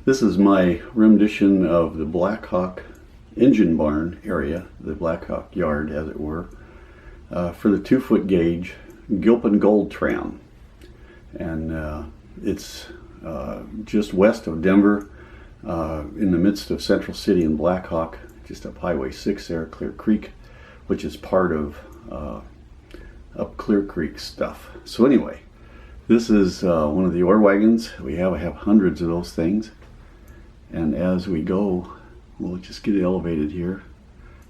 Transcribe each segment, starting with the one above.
This is my rendition of the Blackhawk engine barn area, the Blackhawk yard as it were, for the 2-foot gauge Gilpin Gold tram. And it's just west of Denver, in the midst of Central City and Blackhawk, just up Highway 6 there, Clear Creek, which is part of up Clear Creek stuff. So anyway, this is one of the ore wagons. I have hundreds of those things. And as we go, we'll just get it elevated here,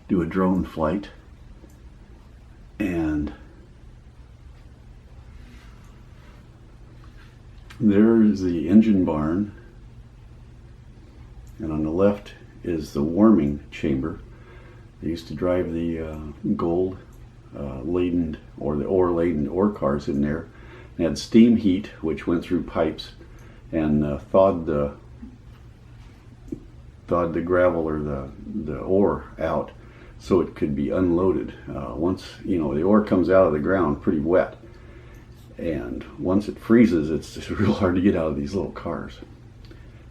do a drone flight, and there's the engine barn, and on the left is the warming chamber. They used to drive the gold laden or the ore laden ore cars in there. They had steam heat which went through pipes and thawed the gravel or the ore out so it could be unloaded. Once the ore comes out of the ground pretty wet, and once it freezes, it's just real hard to get out of these little cars.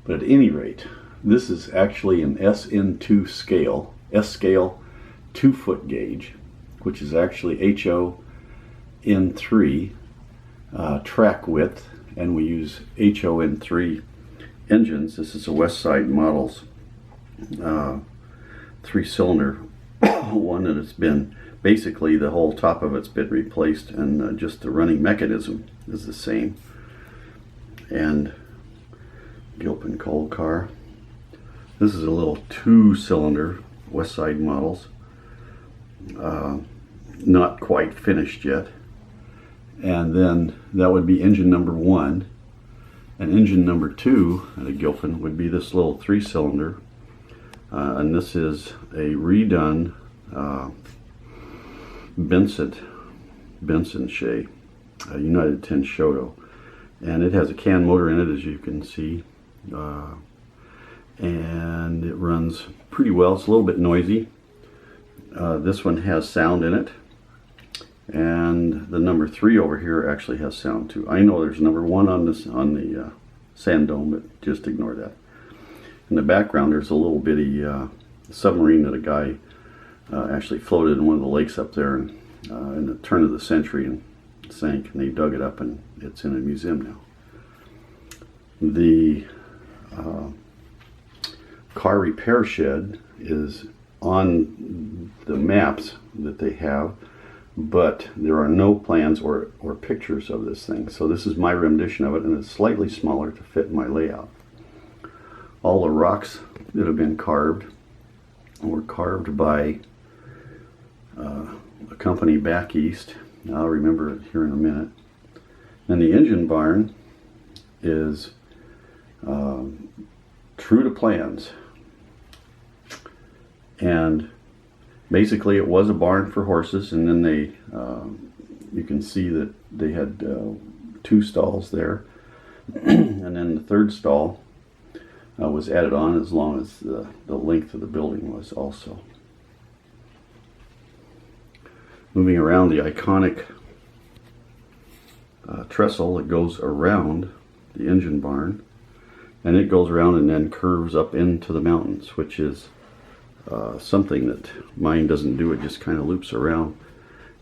But at any rate, this is actually an Sn2 scale, S scale 2-foot gauge, which is actually HOn3 track width, and we use HOn3 engines. This is a Westside models 3-cylinder one, and it's been basically the whole top of it's been replaced, and just the running mechanism is the same. And Gilpin coal car. This is a little 2-cylinder Westside models, not quite finished yet. And then that would be engine number 1, and engine number 2 at a Gilpin would be this little 3-cylinder. And this is a redone Benson shay, United 10 Shoto, and it has a can motor in it, as you can see, and it runs pretty well. It's a little bit noisy. This one has sound in it, and the number 3 over here actually has sound too. I know there's number 1 on the sand dome, but just ignore that. In the background, there's a little bitty submarine that a guy actually floated in one of the lakes up there in the turn of the century and sank, and they dug it up, and it's in a museum now. The car repair shed is on the maps that they have, but there are no plans or pictures of this thing. So this is my rendition of it, and it's slightly smaller to fit my layout. All the rocks that have been carved were carved by a company back east. I'll remember it here in a minute. And the engine barn is true to plans. And basically it was a barn for horses, and then they, you can see that they had 2 stalls there, and then the 3rd stall was added on, as long as the length of the building was also. Moving around, the iconic trestle that goes around the engine barn, and it goes around and then curves up into the mountains, which is something that mine doesn't do. It just kind of loops around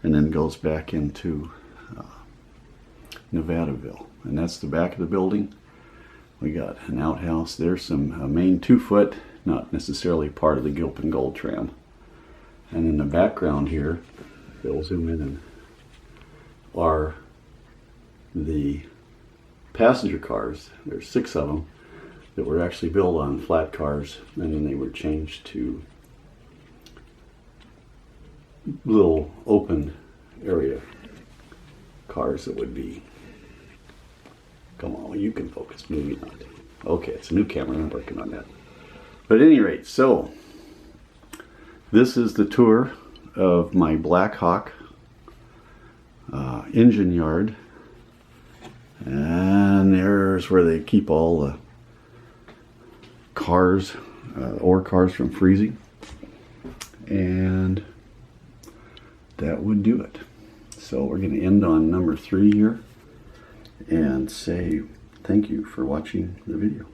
and then goes back into Nevadaville. And that's the back of the building. We got an outhouse. There's some main 2-foot, not necessarily part of the Gilpin Gold tram. And in the background here, we'll zoom in, and are the passenger cars. There's 6 of them that were actually built on flat cars, and then they were changed to little open area cars that would be, come on, you can focus, maybe not. Okay, it's a new camera, I'm working on that. But at any rate, so this is the tour of my Blackhawk engine yard, and there's where they keep all the cars, ore cars from freezing, and that would do it. So we're going to end on number 3 here and say thank you for watching the video.